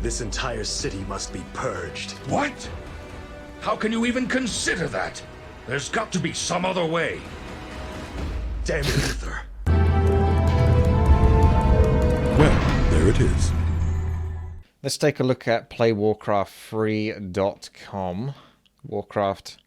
This entire city must be purged. What? How can you even consider that? There's got to be some other way. Damn it, Uther. Well, there it is. Let's take a look at playwarcraft3.com. Warcraft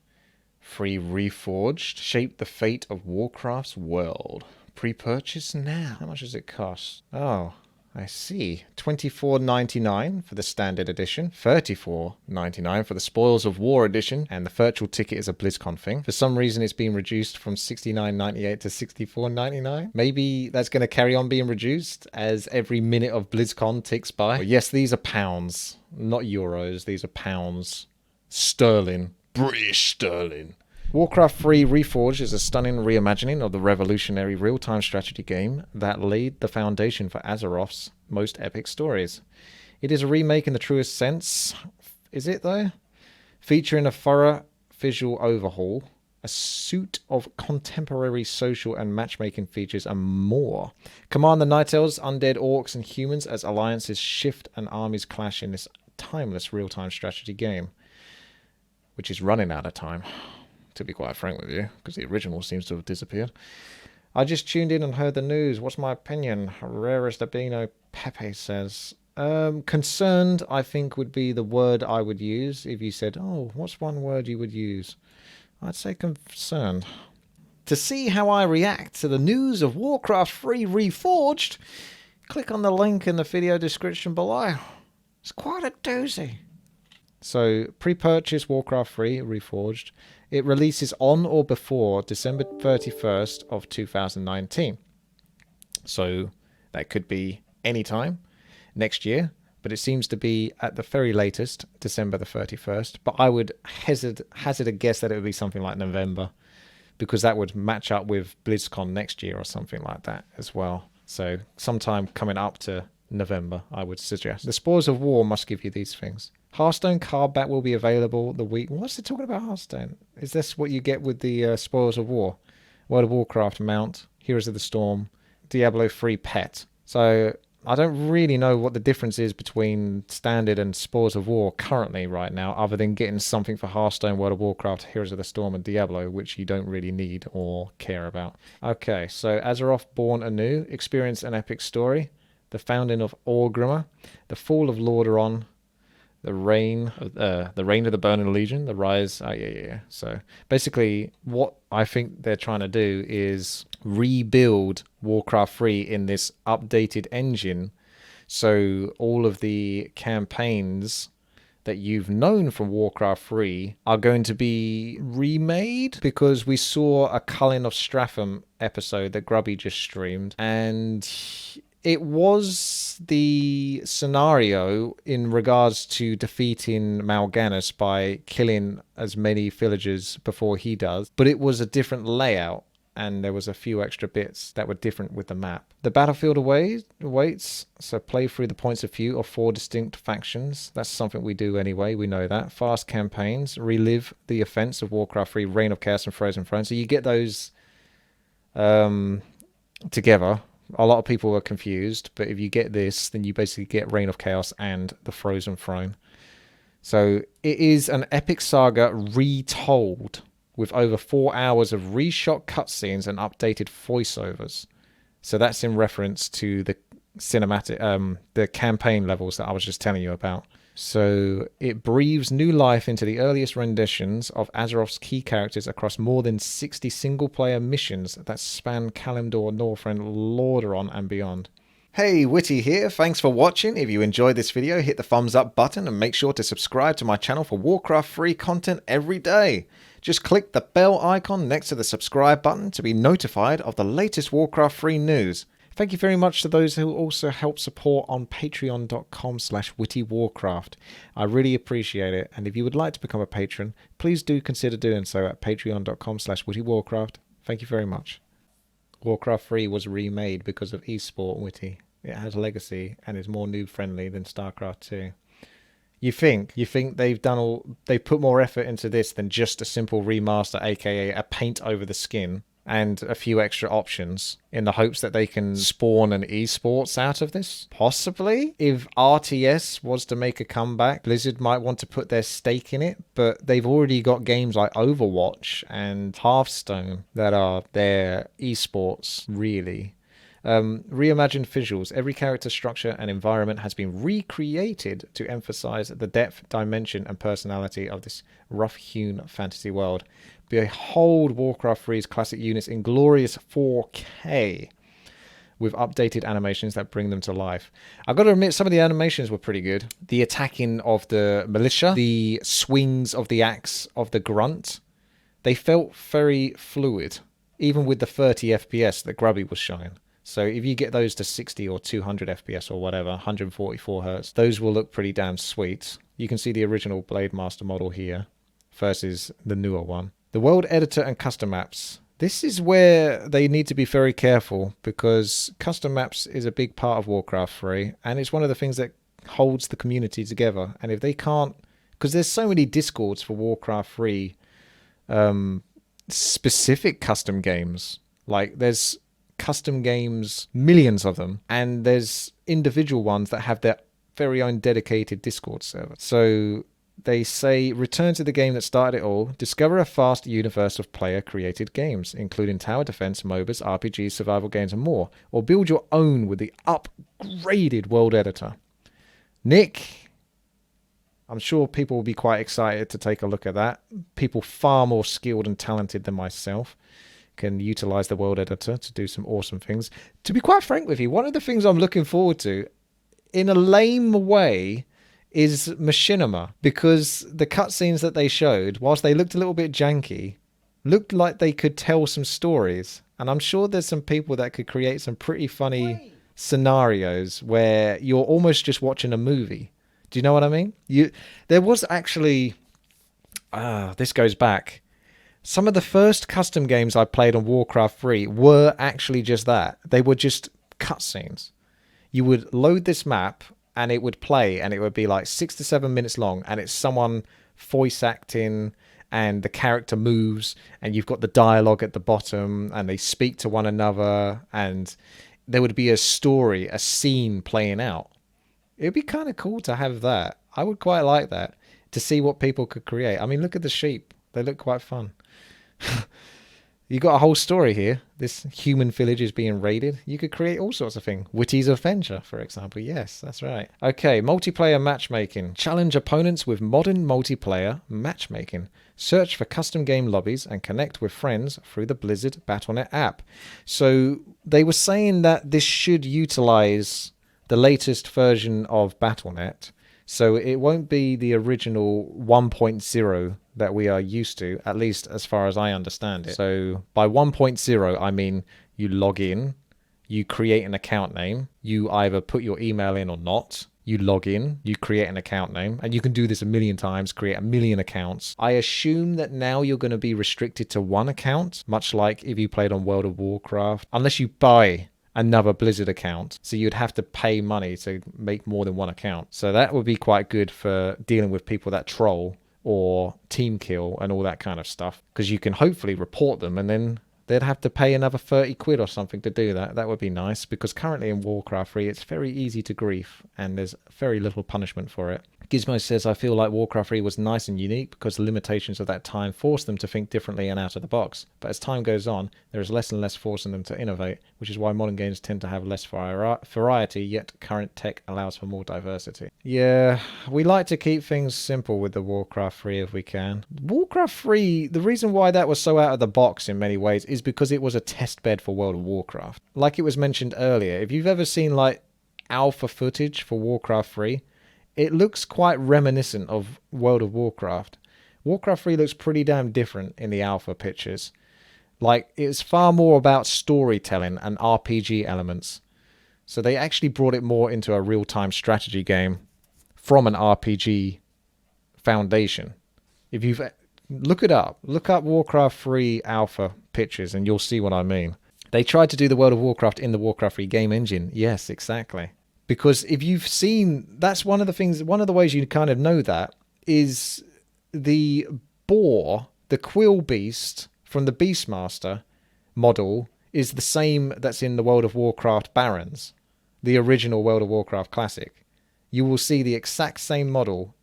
3 Reforged. Shape the fate of Warcraft's world. Pre-purchase now. How much does it cost? Oh, I see. $24.99 for the standard edition, $34.99 for the Spoils of War edition, and the virtual ticket is a BlizzCon thing. For some reason, it's been reduced from $69.98 to $64.99. Maybe that's going to carry on being reduced as every minute of BlizzCon ticks by. But yes, these are pounds, not euros. These are pounds. Sterling. British sterling. Warcraft 3 Reforged is a stunning reimagining of the revolutionary real-time strategy game that laid the foundation for Azeroth's most epic stories. It is a remake in the truest sense, is it though? Featuring a thorough visual overhaul, a suite of contemporary social and matchmaking features, and more. Command the Night Elves, undead orcs, and humans as alliances shift and armies clash in this timeless real-time strategy game, which is running out of time, to be quite frank with you, because the original seems to have disappeared. I just tuned in and heard the news. What's my opinion? Rarest Abino Pepe says. Concerned, I think, would be the word I would use if you said, oh, what's one word you would use? I'd say concerned. To see how I react to the news of Warcraft 3 Reforged, click on the link in the video description below. It's quite a doozy. So, pre-purchase Warcraft 3 Reforged. It releases on or before December 31st of 2019. So, that could be any time next year, but it seems to be at the very latest December the 31st. But I would hazard a guess that it would be something like November, because that would match up with BlizzCon next year or something like that as well. So, sometime coming up to November, I would suggest. The Spoils of War must give you these things. Hearthstone card back will be available the week. What's it talking about Hearthstone? Is this what you get with the Spoils of War? World of Warcraft mount, Heroes of the Storm, Diablo 3 pet. So I don't really know what the difference is between standard and Spoils of War currently right now, other than getting something for Hearthstone, World of Warcraft, Heroes of the Storm, and Diablo, which you don't really need or care about. Okay, so Azeroth born anew, experience an epic story, the founding of Orgrimmar, the fall of Lordaeron, the reign of the Burning Legion, the rise. So basically, what I think they're trying to do is rebuild Warcraft 3 in this updated engine. So all of the campaigns that you've known from Warcraft 3 are going to be remade, because we saw a Culling of Stratham episode that Grubby just streamed, and it was the scenario in regards to defeating Mal'Ganis by killing as many villagers before he does, but it was a different layout, and there was a few extra bits that were different with the map. The battlefield awaits, so play through the points of view of 4 distinct factions. That's something we do anyway, we know that. Fast campaigns, relive the offense of Warcraft 3, Reign of Chaos and Frozen Throne. So you get those together. A lot of people are confused, but if you get this, then you basically get Reign of Chaos and the Frozen Throne. So it is an epic saga retold, with over 4 hours of reshot cutscenes and updated voiceovers. So that's in reference to the cinematic, the campaign levels that I was just telling you about. So it breathes new life into the earliest renditions of Azeroth's key characters across more than 60 single-player missions that span Kalimdor, Northrend, Lordaeron, and beyond. Hey, Witty here. Thanks for watching. If you enjoyed this video, hit the thumbs up button and make sure to subscribe to my channel for Warcraft 3 content every day. Just click the bell icon next to the subscribe button to be notified of the latest Warcraft 3 news. Thank you very much to those who also help support on patreon.com/wittywarcraft. I really appreciate it, and if you would like to become a patron, please do consider doing so at patreon.com/wittywarcraft. Thank you very much. Warcraft 3 was remade because of eSport, Witty. It has legacy and is more noob friendly than StarCraft 2. You think they've put more effort into this than just a simple remaster, aka a paint over the skin, and a few extra options in the hopes that they can spawn an esports out of this? Possibly. If RTS was to make a comeback, Blizzard might want to put their stake in it, but they've already got games like Overwatch and Hearthstone that are their esports, really. Reimagined visuals. Every character structure and environment has been recreated to emphasize the depth, dimension, and personality of this rough-hewn fantasy world. Behold Warcraft 3's classic units in glorious 4K with updated animations that bring them to life. I've got to admit, some of the animations were pretty good. The attacking of the militia, the swings of the axe of the grunt, they felt very fluid, even with the 30 FPS that Grubby was showing. So if you get those to 60 or 200 FPS or whatever, 144 Hz, those will look pretty damn sweet. You can see the original Blade Master model here versus the newer one. The world editor and custom maps. This is where they need to be very careful, because custom maps is a big part of Warcraft 3, and it's one of the things that holds the community together. And if they can't, because there's so many discords for Warcraft 3 specific custom games. Like there's custom games, millions of them, and there's individual ones that have their very own dedicated Discord server. So they say, return to the game that started it all. Discover a vast universe of player-created games, including tower defense, MOBAs, RPGs, survival games, and more. Or build your own with the upgraded world editor. Nick, I'm sure people will be quite excited to take a look at that. People far more skilled and talented than myself can utilize the world editor to do some awesome things. To be quite frank with you, one of the things I'm looking forward to, in a lame way, is Machinima, because the cutscenes that they showed, whilst they looked a little bit janky, looked like they could tell some stories. And I'm sure there's some people that could create some pretty funny scenarios where you're almost just watching a movie. Do you know what I mean? There was actually, this goes back, some of the first custom games I played on Warcraft 3 were actually just that. They were just cutscenes. You would load this map, and it would play, and it would be like 6 to 7 minutes long, and it's someone voice acting, and the character moves, and you've got the dialogue at the bottom, and they speak to one another, and there would be a story, a scene playing out. It'd be kind of cool to have that. I would quite like that, to see what people could create. I mean, look at the sheep. They look quite fun. You got a whole story here. This human village is being raided. You could create all sorts of things. Witty's Adventure, for example. Yes, that's right. Okay, multiplayer matchmaking. Challenge opponents with modern multiplayer matchmaking. Search for custom game lobbies and connect with friends through the Blizzard Battle.net app. So they were saying that this should utilize the latest version of Battle.net. So it won't be the original 1.0 that we are used to, at least as far as I understand it. So by 1.0, I mean you log in, you create an account name, you either put your email in or not, you log in, you create an account name, and you can do this a million times, create a million accounts. I assume that now you're going to be restricted to one account, much like if you played on World of Warcraft, unless you buy another Blizzard account. So you'd have to pay money to make more than one account. So that would be quite good for dealing with people that troll or team kill and all that kind of stuff, because you can hopefully report them, and then they'd have to pay another 30 quid or something to do that. That would be nice, because currently in Warcraft 3 it's very easy to grief and there's very little punishment for it. Gizmo says, I feel like Warcraft 3 was nice and unique because the limitations of that time forced them to think differently and out of the box. But as time goes on, there is less and less forcing them to innovate, which is why modern games tend to have less variety, yet current tech allows for more diversity. Yeah, we like to keep things simple with the Warcraft 3 if we can. Warcraft 3, the reason why that was so out of the box in many ways is because it was a test bed for World of Warcraft. Like it was mentioned earlier, if you've ever seen like alpha footage for Warcraft 3, it looks quite reminiscent of World of Warcraft. Warcraft 3 looks pretty damn different in the alpha pictures. Like, it's far more about storytelling and RPG elements. So they actually brought it more into a real-time strategy game from an RPG foundation. If you've... Look it up. Look up Warcraft 3 alpha pictures and you'll see what I mean. They tried to do the World of Warcraft in the Warcraft 3 game engine. Yes, exactly. Because if you've seen, that's one of the things, one of the ways you kind of know that is the boar, the quill beast from the Beastmaster, model is the same that's in the World of Warcraft Barons, the original World of Warcraft Classic. You will see the exact same model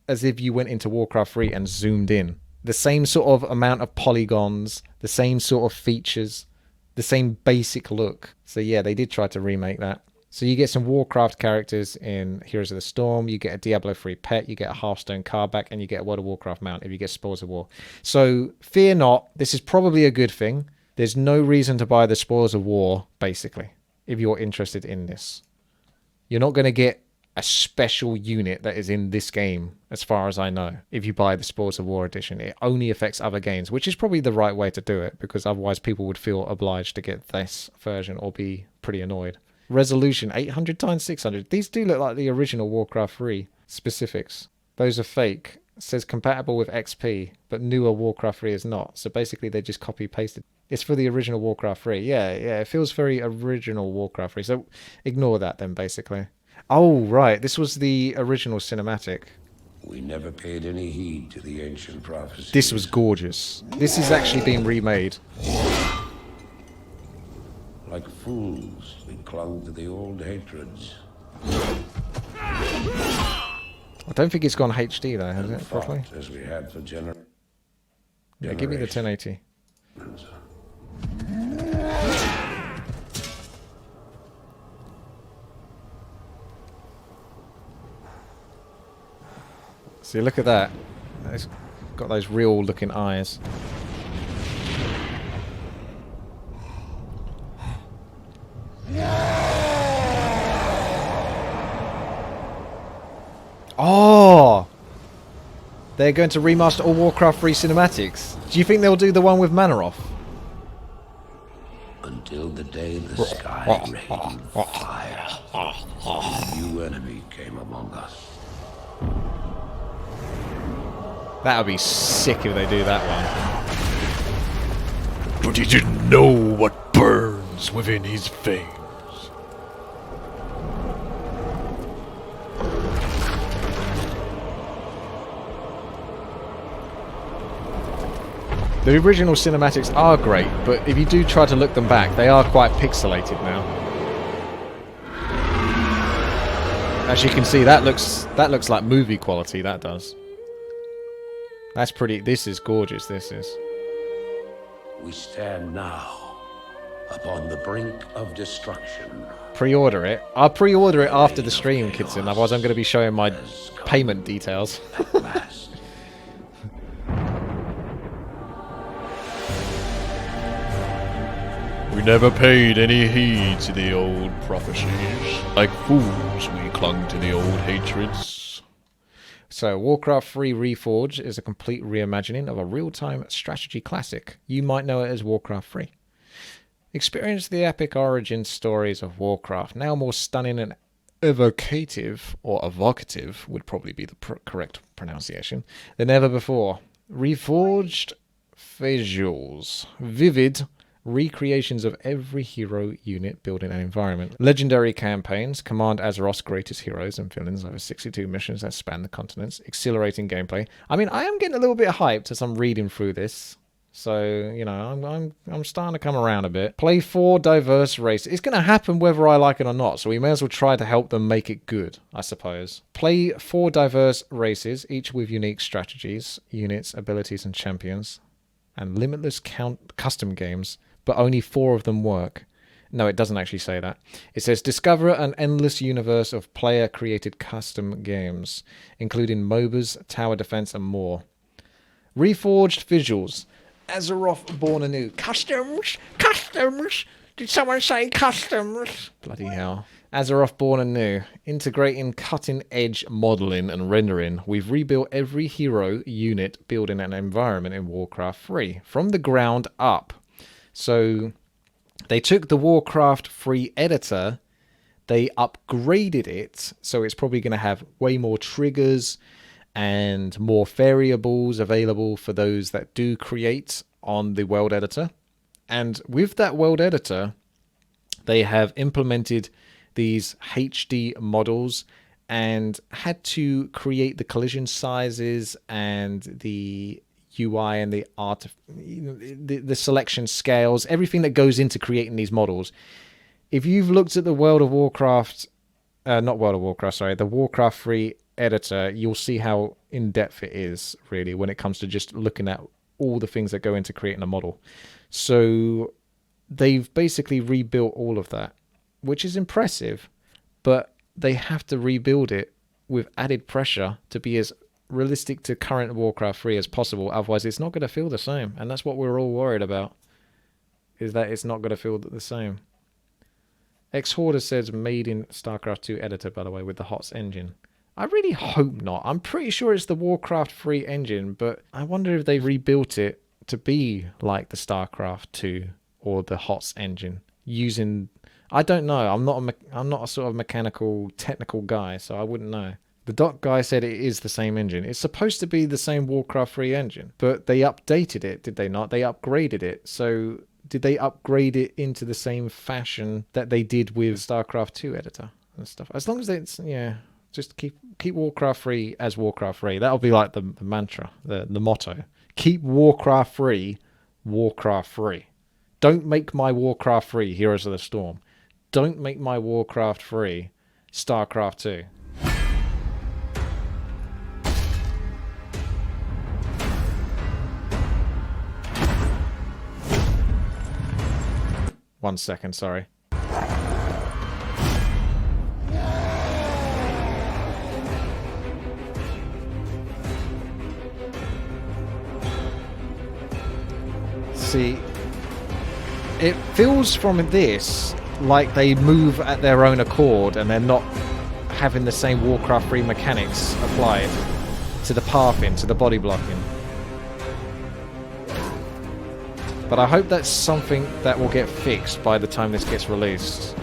as if you went into Warcraft 3 and zoomed in. The same sort of amount of polygons, the same sort of features, the same basic look. So yeah, they did try to remake that. So you get some Warcraft characters in Heroes of the Storm, you get a Diablo 3 pet, you get a Hearthstone card back, and you get a World of Warcraft mount if you get Spoils of War. So fear not, this is probably a good thing. There's no reason to buy the Spoils of War, basically, if you're interested in this. You're not going to get a special unit that is in this game, as far as I know, if you buy the Spoils of War edition. It only affects other games, which is probably the right way to do it, because otherwise people would feel obliged to get this version or be pretty annoyed. Resolution 800 times 600. These do look like the original Warcraft 3 specifics. Those are fake. It says compatible with XP, but newer Warcraft 3 is not. So basically they just copy pasted. It's for the original Warcraft 3. Yeah, it feels very original Warcraft 3. So ignore that then, basically. Oh, right. This was the original cinematic. We never paid any heed to the ancient prophecies. This was gorgeous. This is actually being remade. Like fools, we clung to the old hatreds. I don't think it's gone HD though, has it? Properly? As we had for Yeah, give me the 1080. See, look at that. It's got those real looking eyes. Oh! They're going to remaster all Warcraft 3 cinematics. Do you think they'll do the one with Manaroth? Until the day the sky rained fire, a new enemy came among us. That would be sick if they do that one. But he didn't know what burns within his veins. The original cinematics are great, but if you do try to look them back, they are quite pixelated now. As you can see, that looks like movie quality, that does. That's pretty. This is gorgeous, this is. We stand now upon the brink of destruction. Pre-order it. I'll pre-order it after the stream, Kidson, otherwise I'm going to be showing my payment details. At last. We never paid any heed to the old prophecies. Like fools, we clung to the old hatreds. So, Warcraft 3 Reforged is a complete reimagining of a real-time strategy classic. You might know it as Warcraft 3. Experience the epic origin stories of Warcraft, now more stunning and evocative, or evocative would probably be the correct pronunciation, than ever before. Reforged visuals. Vivid recreations of every hero, unit, building and environment. Legendary campaigns, command Azeroth's greatest heroes and villains over 62 missions that span the continents. Exhilarating gameplay. I mean, I am getting a little bit hyped as I'm reading through this. So, you know, I'm starting to come around a bit. Play 4 diverse races. It's going to happen whether I like it or not, so we may as well try to help them make it good, I suppose. Play 4 diverse races, each with unique strategies, units, abilities and champions. And limitless custom games, but only 4 of them work. No, it doesn't actually say that. It says, discover an endless universe of player-created custom games, including MOBAs, tower defense, and more. Reforged visuals. Azeroth born anew. Customs? Customs? Did someone say customs? Bloody hell. Azeroth born anew. Integrating cutting-edge modeling and rendering, we've rebuilt every hero, unit, building, and environment in Warcraft 3 from the ground up. So they took the Warcraft 3 editor, they upgraded it, so it's probably going to have way more triggers and more variables available for those that do create on the world editor. And with that world editor, they have implemented these HD models and had to create the collision sizes and the UI and the art, the selection scales, everything that goes into creating these models. If you've looked at the World of Warcraft, not World of Warcraft, sorry, the Warcraft 3 editor, you'll see how in-depth it is, really, when it comes to just looking at all the things that go into creating a model. So they've basically rebuilt all of that, which is impressive, but they have to rebuild it with added pressure to be as realistic to current Warcraft 3 as possible. Otherwise, it's not going to feel the same. And that's what we're all worried about, is that it's not going to feel the same. X-Hoarder says made in StarCraft 2 editor, by the way, with the HOTS engine. I really hope not. I'm pretty sure it's the Warcraft 3 engine, but I wonder if they rebuilt it to be like the StarCraft 2 or the HOTS engine using... I don't know. I'm not a sort of mechanical, technical guy, so I wouldn't know. The doc guy said it is the same engine. It's supposed to be the same Warcraft 3 engine, but they updated it, did they not? They upgraded it. So did they upgrade it into the same fashion that they did with StarCraft 2 editor and stuff? As long as it's, yeah, just keep Warcraft 3 as Warcraft 3. That'll be like the mantra, the motto. Keep Warcraft 3, Warcraft 3. Don't make my Warcraft 3 Heroes of the Storm. Don't make my Warcraft 3 StarCraft 2. One second, sorry. See, it feels from this like they move at their own accord and they're not having the same Warcraft 3 mechanics applied to the pathing, to the body blocking. But I hope that's something that will get fixed by the time this gets released.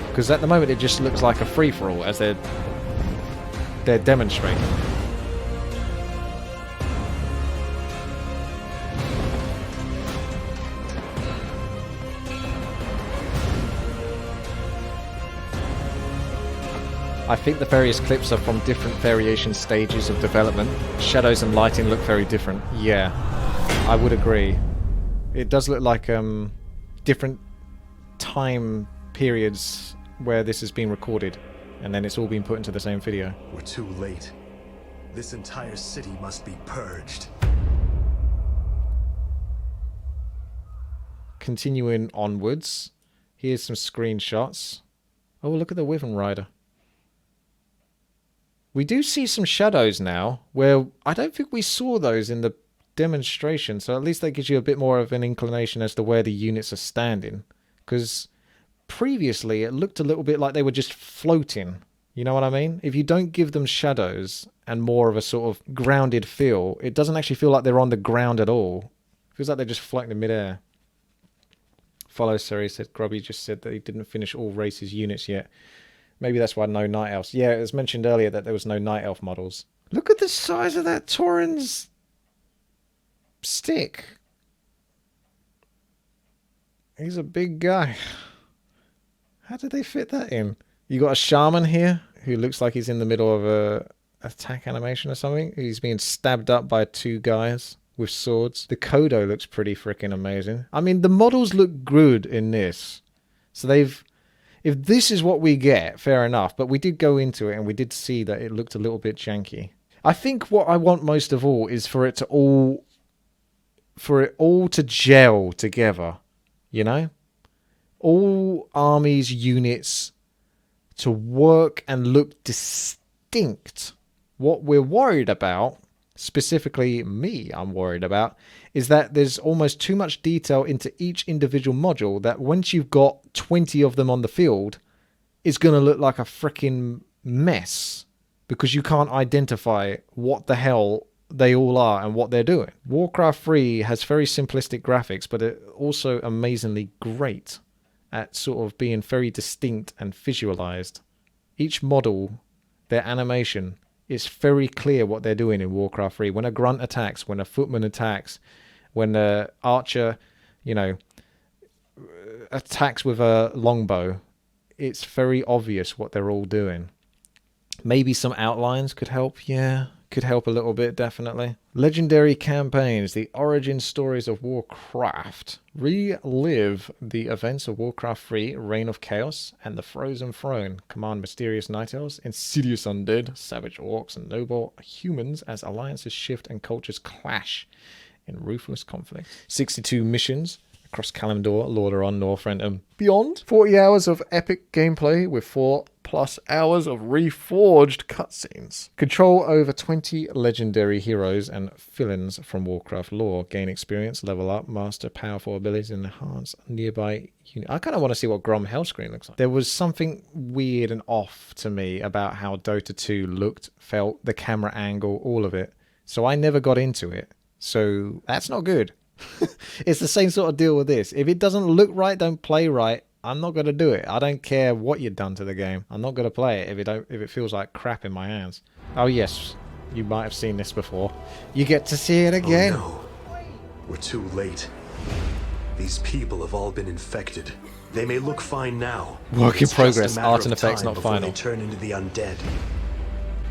Because at the moment it just looks like a free-for-all as they're demonstrating. I think the various clips are from different variation stages of development. Shadows and lighting look very different. Yeah, I would agree. It does look like different time periods where this has been recorded, and then it's all been put into the same video. We're too late. This entire city must be purged. Continuing onwards, here's some screenshots. Oh, look at the Wyvern Rider. We do see some shadows now, where I don't think we saw those in the demonstration, so at least that gives you a bit more of an inclination as to where the units are standing. Because previously it looked a little bit like they were just floating. You know what I mean? If you don't give them shadows and more of a sort of grounded feel, it doesn't actually feel like they're on the ground at all. It feels like they're just floating in midair. Follow Siri said Grubby just said that he didn't finish all races units yet. Maybe that's why no Night Elves. Yeah, it was mentioned earlier that there was no Night Elf models. Look at the size of that Tauren's stick. He's a big guy. How did they fit that in? You got a shaman here who looks like he's in the middle of a attack animation or something. He's being stabbed up by two guys with swords. The Kodo looks pretty freaking amazing. I mean, the models look good in this. So they've... If this is what we get, fair enough. But we did go into it and we did see that it looked a little bit janky. I think what I want most of all is for it all to gel together. You know? All armies, units to work and look distinct. What we're worried about, specifically me I'm worried about, is that there's almost too much detail into each individual module that once you've got 20 of them on the field, it's going to look like a freaking mess because you can't identify what the hell they all are and what they're doing. Warcraft 3 has very simplistic graphics, but it also amazingly great at sort of being very distinct and visualized. Each model, their animation, it's very clear what they're doing in Warcraft 3. When a grunt attacks, when a footman attacks, when an archer, you know, attacks with a longbow, it's very obvious what they're all doing. Maybe some outlines could help, yeah. could help a little bit, definitely. Legendary campaigns, the origin stories of Warcraft. Relive the events of Warcraft 3, Reign of Chaos, and the Frozen Throne. Command mysterious night elves, insidious undead, savage orcs, and noble humans as alliances shift and cultures clash in ruthless conflict. 62 missions across Kalimdor, Lordaeron, Northrend, and beyond. 40 hours of epic gameplay with 4+ hours of Reforged cutscenes. Control over 20 legendary heroes and villains from Warcraft lore. Gain experience, level up, master powerful abilities, and enhance nearby units. I kind of want to see what Grom Hellscream looks like. There was something weird and off to me about how Dota 2 looked, felt, the camera angle, all of it. So I never got into it. So that's not good. It's the same sort of deal with this. If it doesn't look right, don't play right. I'm not going to do it. I don't care what you've done to the game. I'm not going to play it if it feels like crap in my hands. Oh yes, you might have seen this before. You get to see it again. Oh no. We're too late. These people have all been infected. They may look fine now. Work in It's just a progress. matter Art and of effects time not before final. They turn into the undead.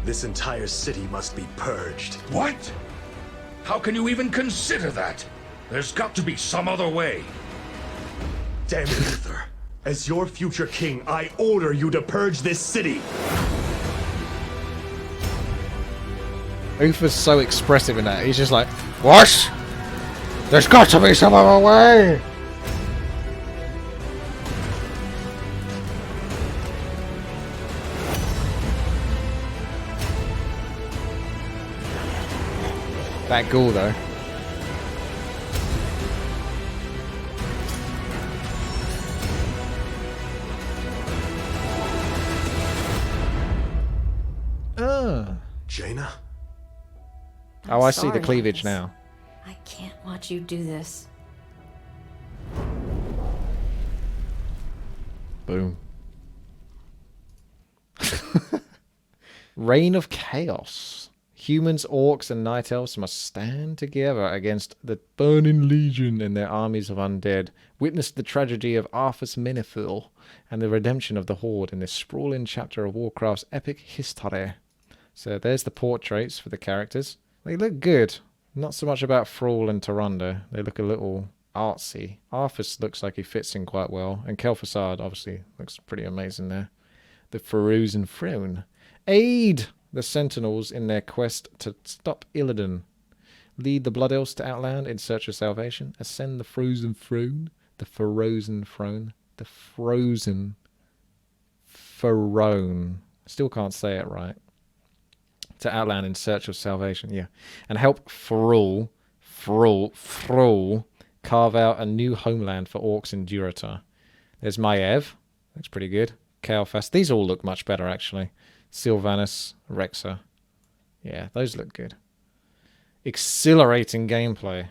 This entire city must be purged. What? How can you even consider that? There's got to be some other way. Damn it, Uther. As your future king, I order you to purge this city. Uther's so expressive in that. He's just like, what? There's got to be some other way. That ghoul though. Jaina? Oh, I see the sorry, cleavage Alice. now. I can't watch you do this. Boom. Reign of Chaos. Humans, orcs, and night elves must stand together against the Burning Legion and their armies of undead. Witness the tragedy of Arthas Menethil and the redemption of the Horde in this sprawling chapter of Warcraft's epic history. So there's the portraits for the characters. They look good. Not so much about Thrall and Tyrande. They look a little artsy. Arthas looks like he fits in quite well. And Kel'Thuzad obviously looks pretty amazing there. The Frozen Throne. Aid the Sentinels in their quest to stop Illidan. Lead the Blood Elves to Outland in search of salvation. Ascend the Frozen Throne. The Frozen Throne. The Frozen Throne. Still can't say it right. To Outland in search of salvation, yeah. And help Thrall carve out a new homeland for orcs in Durotar. There's Maiev. Looks pretty good. Kael'thas. These all look much better, actually. Sylvanas, Rexa. Yeah, those look good. Exhilarating gameplay.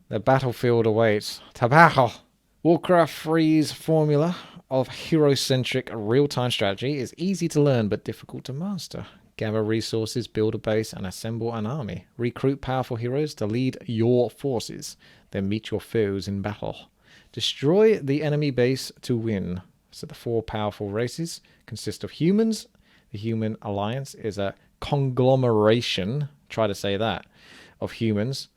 The battlefield awaits. Tabajo! Warcraft 3's formula of hero-centric real-time strategy is easy to learn but difficult to master. Gather resources, build a base, and assemble an army. Recruit powerful heroes to lead your forces. Then meet your foes in battle. Destroy the enemy base to win. So the 4 powerful races consist of humans. The human alliance is a conglomeration, try to say that, of humans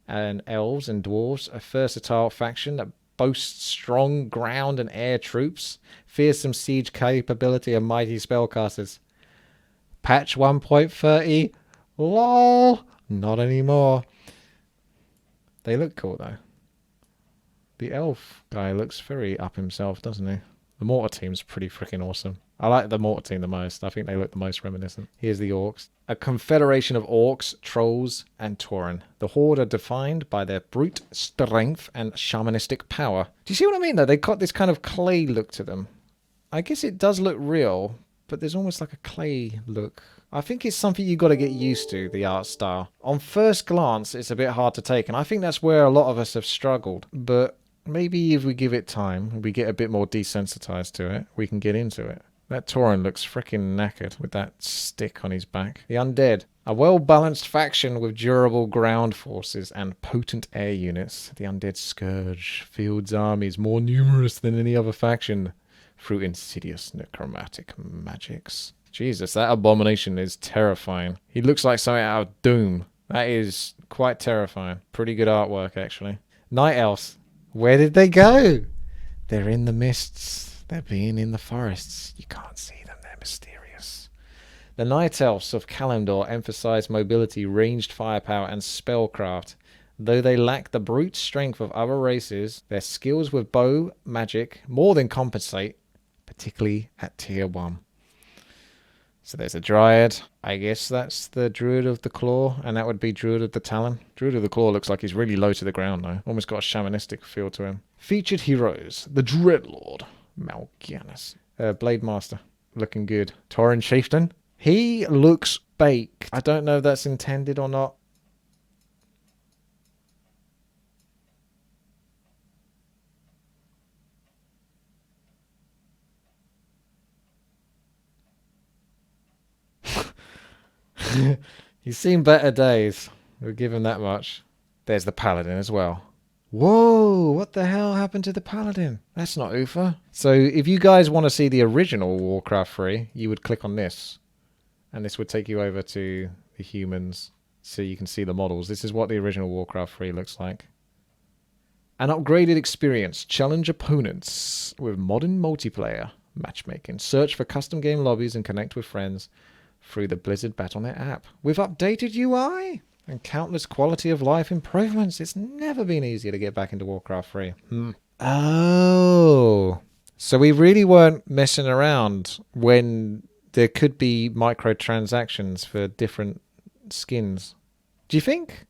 and elves and dwarves. A versatile faction that boasts strong ground and air troops. Fearsome siege capability and mighty spellcasters. Patch 1.30. LOL. Not anymore. They look cool though. The elf guy looks very up himself, doesn't he? The mortar team's pretty freaking awesome. I like the mortar team the most. I think they look the most reminiscent. Here's the orcs. A confederation of orcs, trolls, and tauren. The horde are defined by their brute strength and shamanistic power. Do you see what I mean though? They've got this kind of clay look to them. I guess it does look real, but there's almost like a clay look. I think it's something you got to get used to, the art style. On first glance, it's a bit hard to take, and I think that's where a lot of us have struggled. But maybe if we give it time, we get a bit more desensitized to it, we can get into it. That tauren looks freaking knackered with that stick on his back. The undead. A well-balanced faction with durable ground forces and potent air units. The undead scourge fields armies more numerous than any other faction through insidious necromantic magics. Jesus, that abomination is terrifying. He looks like something out of Doom. That is quite terrifying. Pretty good artwork, actually. Night elves. Where did they go? They're in the mists. They're being in the forests. You can't see them. They're mysterious. The night elves of Kalimdor emphasize mobility, ranged firepower, and spellcraft. Though they lack the brute strength of other races, their skills with bow magic more than compensate, particularly at tier 1. So there's a Dryad. I guess that's the Druid of the Claw, and that would be Druid of the Talon. Druid of the Claw looks like he's really low to the ground, though. Almost got a shamanistic feel to him. Featured heroes. The Dreadlord. Mal'Ganis. Blade Master. Looking good. Tauren Chieftain. He looks baked. I don't know if that's intended or not. He's seen better days. We'll give him that much. There's the Paladin as well. Whoa, what the hell happened to the Paladin? That's not Ufa. So if you guys want to see the original Warcraft 3, you would click on this. And this would take you over to the humans so you can see the models. This is what the original Warcraft 3 looks like. An upgraded experience. Challenge opponents with modern multiplayer matchmaking. Search for custom game lobbies and connect with friends through the Blizzard Battle.net app. With updated UI and countless quality of life improvements, it's never been easier to get back into Warcraft 3. Oh. So we really weren't messing around when there could be microtransactions for different skins. Do you think?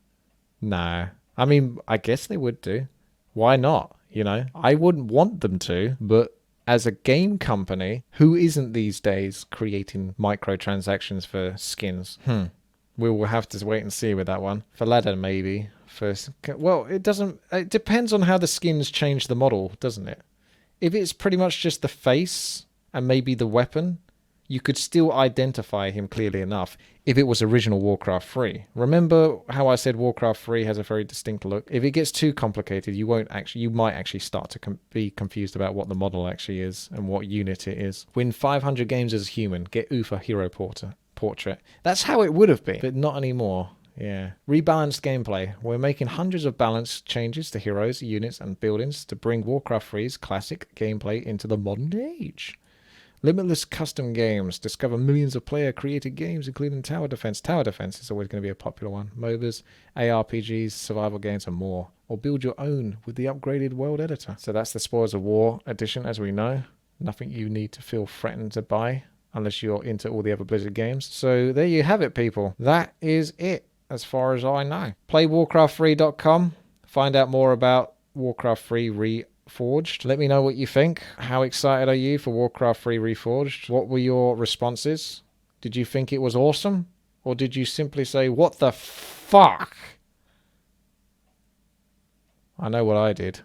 No. I mean, I guess they would do. Why not? You know, I wouldn't want them to, but as a game company, who isn't these days creating microtransactions for skins? We will have to wait and see with that one. For ladder, maybe. Well, it doesn't... It depends on how the skins change the model, doesn't it? If it's pretty much just the face and maybe the weapon, you could still identify him clearly enough if it was original Warcraft 3. Remember how I said Warcraft 3 has a very distinct look? If it gets too complicated, you might actually start to be confused about what the model actually is and what unit it is. Win 500 games as a human, get Ufa hero portrait. That's how it would have been, but not anymore. Yeah. Rebalanced gameplay. We're making hundreds of balance changes to heroes, units, and buildings to bring Warcraft 3's classic gameplay into the modern age. Limitless custom games. Discover millions of player-created games, including tower defense. Tower defense is always going to be a popular one. MOBAs, ARPGs, survival games, and more. Or build your own with the upgraded world editor. So that's the Spoils of War edition, as we know. Nothing you need to feel threatened to buy, unless you're into all the other Blizzard games. So there you have it, people. That is it, as far as I know. PlayWarcraft3.com. Find out more about Warcraft 3 Reforged. Let me know what you think. How excited are you for Warcraft 3 Reforged? What were your responses? Did you think it was awesome? Or did you simply say, what the fuck? I know what I did.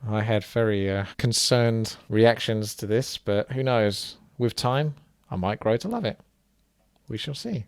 I had very concerned reactions to this, but who knows? With time, I might grow to love it. We shall see.